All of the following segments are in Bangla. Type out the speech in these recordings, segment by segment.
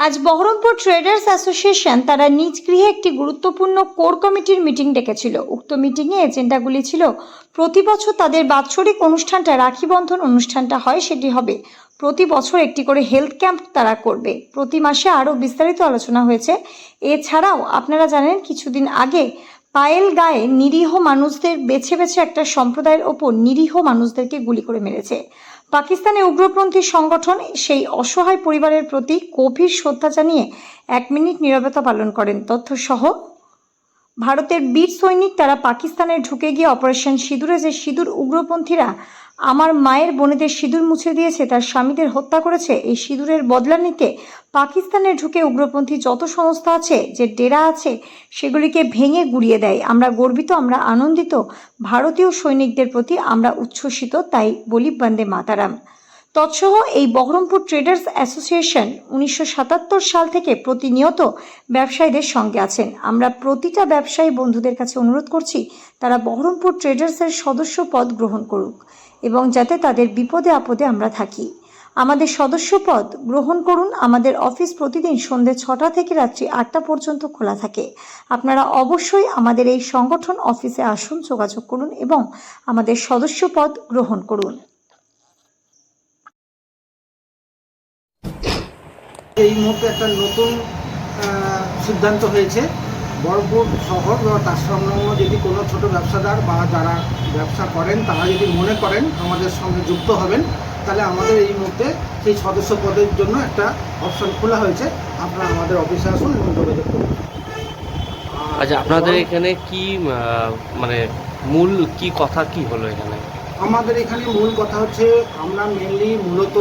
আজ বহরমপুর ট্রেডার্স অ্যাসোসিয়েশন তারা নিজ গৃহে একটি গুরুত্বপূর্ণ কোর কমিটির মিটিং ডেকেছিল। উক্ত মিটিংয়ে এজেন্ডাগুলি ছিল, প্রতি বছর তাদের বাৎসরিক অনুষ্ঠানটা রাখি বন্ধন অনুষ্ঠানটা হয়, সেটি হবে প্রতি বছর একটি করে হেলথ ক্যাম্প তারা করবে, প্রতি মাসে আরও বিস্তারিত আলোচনা হয়েছে। এছাড়াও আপনারা জানেন কিছুদিন আগে পায়েল গায়ে নিরীহ মানুষদের বেছে বেছে একটা সম্প্রদায়ের ওপর নিরীহ মানুষদেরকে গুলি করে মেরেছে পাকিস্তানে উগ্রপন্থী সংগঠন। সেই অসহায় পরিবারের প্রতি গভীর শ্রদ্ধা জানিয়ে 1 মিনিট নীরবতা পালন করেন। তথ্যসহ ভারতের বীর সৈনিক তারা পাকিস্তানে ঢুকে গিয়ে অপারেশন সিঁদুরে যে সিঁদুর উগ্রপন্থীরা আমার মায়ের বোনেদের সিঁদুর মুছে দিয়েছে, তার স্বামীদের হত্যা করেছে, এই সিঁদুরের বদলা নিতে পাকিস্তানে ঢুকে উগ্রপন্থী যত সংস্থা আছে, যে ডেরা আছে, সেগুলিকে ভেঙে গুড়িয়ে দেয়। আমরা গর্বিত, আমরা আনন্দিত, ভারতীয় সৈনিকদের প্রতি আমরা উচ্ছ্বসিত, তাই বলি বন্দে মাতারাম। তৎসহ এই বহরমপুর ট্রেডার্স অ্যাসোসিয়েশন 1977 সাল থেকে প্রতিনিয়ত ব্যবসায়ীদের সঙ্গে আছেন। আমরা প্রতিটা ব্যবসায়ী বন্ধুদের কাছে অনুরোধ করছি তারা বহরমপুর ট্রেডার্সের সদস্য পদ গ্রহণ করুক এবং যাতে তাদের বিপদে আপদে আমরা থাকি। আমাদের সদস্য পদ গ্রহণ করুন। আমাদের অফিস প্রতিদিন সন্ধ্যে 6টা থেকে রাত্রি 8টা পর্যন্ত খোলা থাকে। আপনারা অবশ্যই আমাদের এই সংগঠন অফিসে আসুন, যোগাযোগ করুন এবং আমাদের সদস্য পদ গ্রহণ করুন। এই মুহূর্তে একটা নতুন সিদ্ধান্ত হয়েছে, বহরমপুর শহর বা তার সংলগ্ন যদি কোনো ছোট ব্যবসাদার বা যারা ব্যবসা করেন তারা যদি মনে করেন আমাদের সঙ্গে যুক্ত হবেন, তাহলে আমাদের এই মুহূর্তে সেই সদস্য পদের জন্য একটা অপশন খোলা হয়েছে। আপনারা আমাদের অফিসে আসুন এবং যোগাযোগ করুন। আচ্ছা, আপনাদের এখানে কি মানে মূল কি কথা কি হলো এখানে? আমাদের এখানে মূল কথা হচ্ছে, আমরা মূলত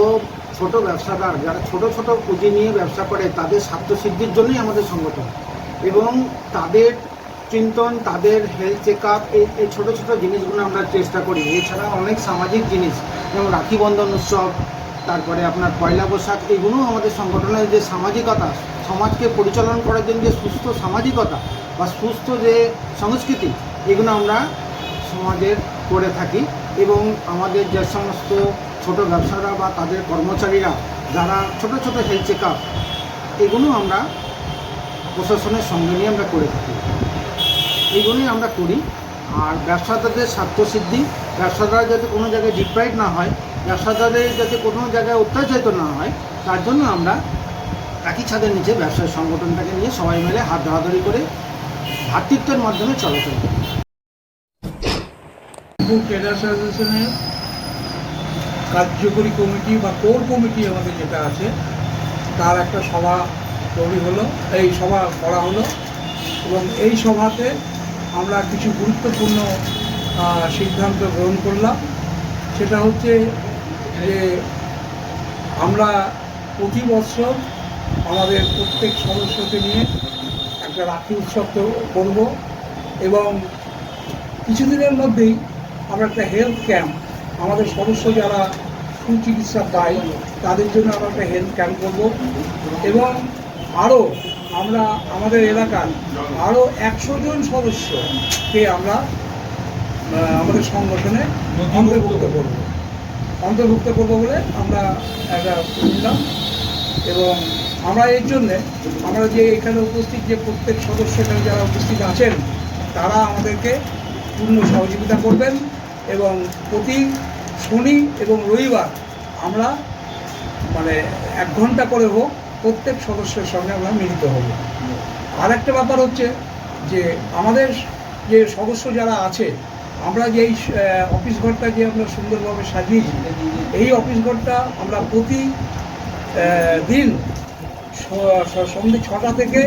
ছোট ব্যবসাদার যারা ছোট ছোট পুঁজি নিয়ে ব্যবসা করে তাদের স্বার্থসিদ্ধির জন্যই আমাদের সংগঠন, এবং তাদের চিন্তন, তাদের হেলথ চেক আপ, এই ছোটো ছোটো জিনিসগুলো আমরা চেষ্টা করি। এছাড়া অনেক সামাজিক জিনিস যেমন রাখি বন্ধন উৎসব, তারপরে আপনার পয়লা বৈশাখ, এগুলো আমাদের সংগঠনের যে সামাজিকতা, সমাজকে পরিচালনা করার জন্য যে সুস্থ সামাজিকতা বা সুস্থ যে সংস্কৃতি, এগুলো আমরা সমাজের করে থাকি। এবং আমাদের যে সমস্ত ছোট ব্যবসারা বা তাদের কর্মচারীরা যারা ছোট ছোট হেলথ চেক আপ, এগুলো আমরা প্রশাসনের সঙ্গে নিয়ে আমরা করে থাকি, এইগুলোই আমরা করি। আর ব্যবসাদারদের স্বার্থসিদ্ধি, ব্যবসাদাররা যাতে কোনো জায়গায় ডিপ্রাইভ না হয়, ব্যবসাদারদের যাতে কোনো জায়গায় অত্যাচারিত না হয়, তার জন্য আমরা একই ছাদের নিচে ব্যবসায়ী সংগঠনটাকে নিয়ে সবাই মিলে হাত ধরাধরি করে ভ্রাতৃত্বের মাধ্যমে চলাচল করি। ট্রেডার্স অ্যাসোসিয়েশনের কার্যকরী কমিটি বা কোর কমিটি আমাদের যেটা আছে, তার একটা সভা তৈরি হলো, এই সভা করা হলো, এবং এই সভাতে আমরা কিছু গুরুত্বপূর্ণ সিদ্ধান্ত গ্রহণ করলাম। সেটা হচ্ছে যে আমরা প্রতি বছর আমাদের প্রত্যেক সদস্যকে নিয়ে একটা রাখি উৎসব করব, এবং কিছুদিনের মধ্যেই আমরা একটা হেলথ ক্যাম্প, আমাদের সদস্য যারা সুচিকিৎসা পায় তাদের জন্য আমরা একটা হেলথ ক্যাম্প করব, এবং আরও আমরা আমাদের এলাকার আরও 100 জন সদস্যকে আমরা আমাদের সংগঠনে অন্তর্ভুক্ত করব বলে আমরা একটা নিলাম। এবং আমরা এর জন্যে আমরা যে এখানে উপস্থিত যে প্রত্যেক সদস্য এখানে যারা উপস্থিত আছেন তারা আমাদেরকে পূর্ণ সহযোগিতা করবেন, এবং প্রতি শনি এবং রবিবার আমরা মানে 1 ঘন্টা করে হোক প্রত্যেক সদস্যের সঙ্গে আমরা মিলিত হব। আর একটা ব্যাপার হচ্ছে যে আমাদের যে সদস্য যারা আছে, আমরা যে এই অফিস ঘরটা যে আমরা সুন্দরভাবে সাজিয়েছি, এই অফিস ঘরটা আমরা প্রতি দিন সন্ধ্যে 6টা থেকে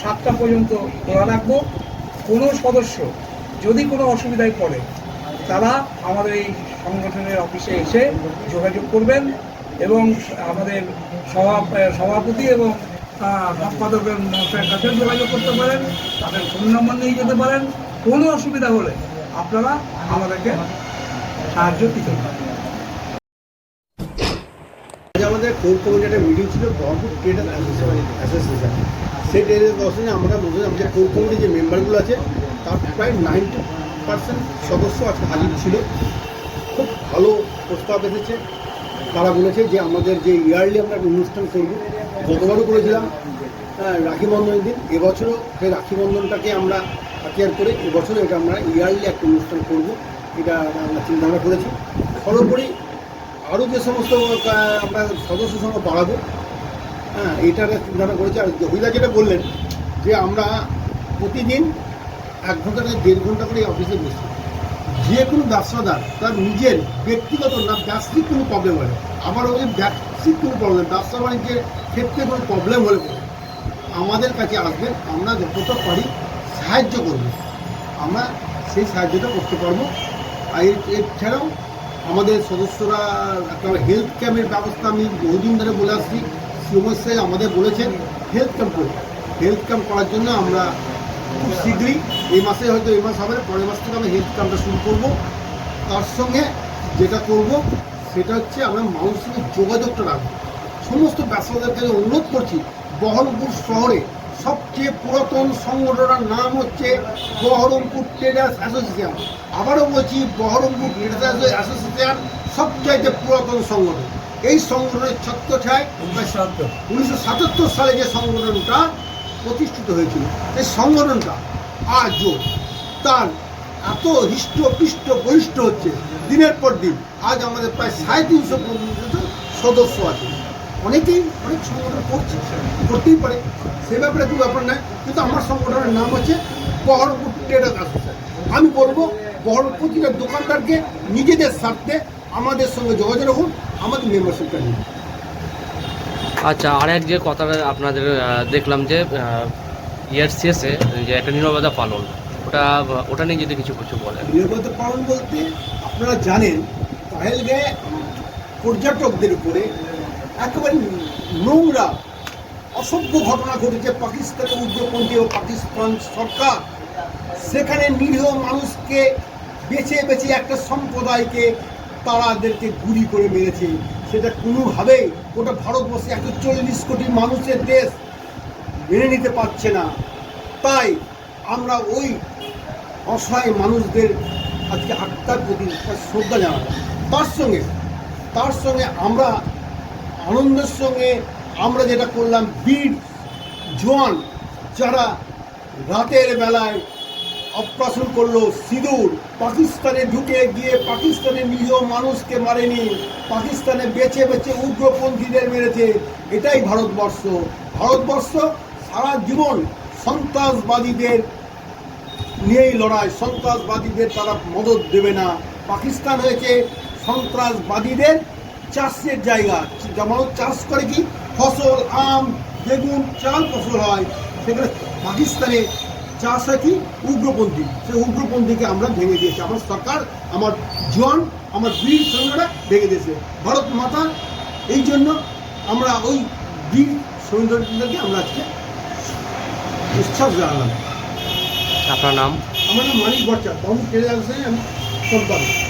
7টা পর্যন্ত খোলা রাখবো। কোনো সদস্য যদি কোনো অসুবিধায় পড়ে তারা আমাদের এই সংগঠনের অফিসে এসে যোগাযোগ করবেন, এবং আমাদের সভাপতি এবং সম্পাদকের কাছে যোগাযোগ করতে পারেন, তাদের ফোন নম্বর নিয়ে যেতে পারেন। কোনো অসুবিধা হলে আপনারা আমাদেরকে সাহায্য দিতে পারেন। আমাদের কোর কমিটির একটা মিটিং ছিল বহরমপুর ট্রেডার্স অ্যাসোসিয়েশন। সেই ট্রেডার্স অ্যাসোসিয়েশনে আমরা বলছি আমাদের কোর কমিটির যে মেম্বারগুলো আছে তার প্রায় 90% সদস্য আজকে হাজির ছিল। খুব ভালো প্রস্তাব এসেছে। তারা বলেছে যে আমাদের যে ইয়ারলি আমরা অনুষ্ঠান করব গতবারও করেছিলাম রাখি বন্ধনের দিন। এবছরও সেই রাখি বন্ধনটাকে আমরা হাতিয়ার করে এবছরও এটা আমরা ইয়ারলি একটা অনুষ্ঠান করব, এটা আমরা চিন্তাভাবনা করেছি। সর্বোপরি আরও যে সমস্ত আমরা সদস্য সংখ্যা বাড়াবো, এইটার চিন্তাভাবনা করেছি। আর জহিদা যেটা বললেন যে আমরা প্রতিদিন 1 ঘন্টা থেকে 1.5 ঘন্টা করে অফিসে বসি। যে কোনো ব্যবসাদার তার নিজের ব্যক্তিগত না ব্যবসায়িক কোনো প্রবলেম হলে, আবার ওই ব্যবসায়িক কোনো প্রবলেম, ব্যবসা বাণিজ্যের ক্ষেত্রে কোনো প্রবলেম হলে পরে আমাদের কাছে আসবেন, আমরা যতটা পারি সাহায্য করব, আমরা সেই সাহায্যটা করতে পারবো। আর এছাড়াও আমাদের সদস্যরা একটা হেলথ ক্যাম্পের ব্যবস্থা আমি বহুদিন ধরে বলে আসছি। সিওমএস সাহেব আমাদের বলেছেন হেলথ ক্যাম্প করব। হেলথ ক্যাম্প করার জন্য আমরা খুব শীঘ্রই, এই মাসে হয়তো এই মাস হবে, পরের মাস থেকে আমরা হেলথ ক্যাম্পটা শুরু করব। তার সঙ্গে যেটা করব সেটা হচ্ছে আমরা মানুষের সঙ্গে যোগাযোগটা রাখবো। সমস্ত ব্যবসাদারকে অনুরোধ করছি, বহরমপুর শহরে সবচেয়ে পুরাতন সংগঠনের নাম হচ্ছে বহরমপুর ট্রেডার্স অ্যাসোসিয়েশন। আবারও বলছি, বহরমপুর ট্রেডার্স অ্যাসোসিয়েশন সবচাইতে পুরাতন সংগঠন। এই সংগঠনের ছত্রছায়ায় 1977 সালে যে সংগঠনটা প্রতিষ্ঠিত হয়েছিল, সেই সংগঠনটা আজও তার এত হৃষ্টপৃষ্ট বলিষ্ঠ হচ্ছে দিনের পর দিন। আজ আমাদের প্রায় 350 সদস্য আছে। অনেকেই অনেক সংগঠন করতেই পারে, সে ব্যাপারে কোনো ব্যাপার নয়, কিন্তু আমার সংগঠনের নাম হচ্ছে বহরমপুর ট্রেডার্স অ্যাসোসিয়েশন। আমি বলবো বহরমপুর প্রতিটা দোকানদারকে নিজেদের স্বার্থে আমাদের সঙ্গে যোগাযোগ রাখুন, আমাদের মেম্বারশিপটা নিন। আচ্ছা, আর এক যে কথাটা আপনাদের দেখলাম যে ইয়ার শেষে যে একটা নীরবতা পালন, ওটা নিয়ে যদি কিছু বলেন। নীরবতা পালন বলতে আপনারা জানেন পাহেলগাঁয়ে পর্যটকদের উপরে একেবারে নোংরা অসভ্য ঘটনা ঘটেছে। পাকিস্তানের উগ্রপন্থী ও পাকিস্তান সরকার সেখানে নিরীহ মানুষকে বেছে বেছে একটা সম্প্রদায়কে তারাদেরকে গুলি করে মেরেছে। সেটা কোনোভাবেই গোটা ভারতবর্ষে 140 কোটি মানুষের দেশ মেনে নিতে পারছে না। তাই আমরা ওই অসহায় মানুষদের আজকে আত্মার প্রতি শ্রদ্ধা জানাবো। তার সঙ্গে আমরা আনন্দের সঙ্গে আমরা যেটা করলাম, বীর জওয়ান যারা রাতের বেলায় অপারেশন করলো, সিঁদুর পাকিস্তানে ঢুকে গিয়ে পাকিস্তানের নিরীহ মানুষকে মারেনি, পাকিস্তানে বেছে বেছে উগ্রপন্থীদের মেরেছে। এটাই ভারতবর্ষ। ভারতবর্ষ সারা জীবন সন্ত্রাসবাদীদের নিয়েই লড়াই, সন্ত্রাসবাদীদের তারা মদত দেবে না। পাকিস্তান হয়েছে সন্ত্রাসবাদীদের চাষের জায়গা। যেমন চাষ করে কি ফসল, আম, বেগুন, চাল ফসল হয়, সেখানে পাকিস্তানে চাষ হয় কি উগ্রপন্থী। সেই উগ্রপন্থীকে আমরা ভেঙে দিয়েছি, আমার সরকার, আমার জওয়ান, আমার বীর সৈন্যরা ভেঙে দিয়েছে। ভারত মাতা, এই জন্য আমরা ওই বীর সৈন্যদেরকে আমরা আজকে উৎসব জানালাম। আপনার নাম? আমার নাম মানিক ভট্টাচার্য, আমি সম্পাদক।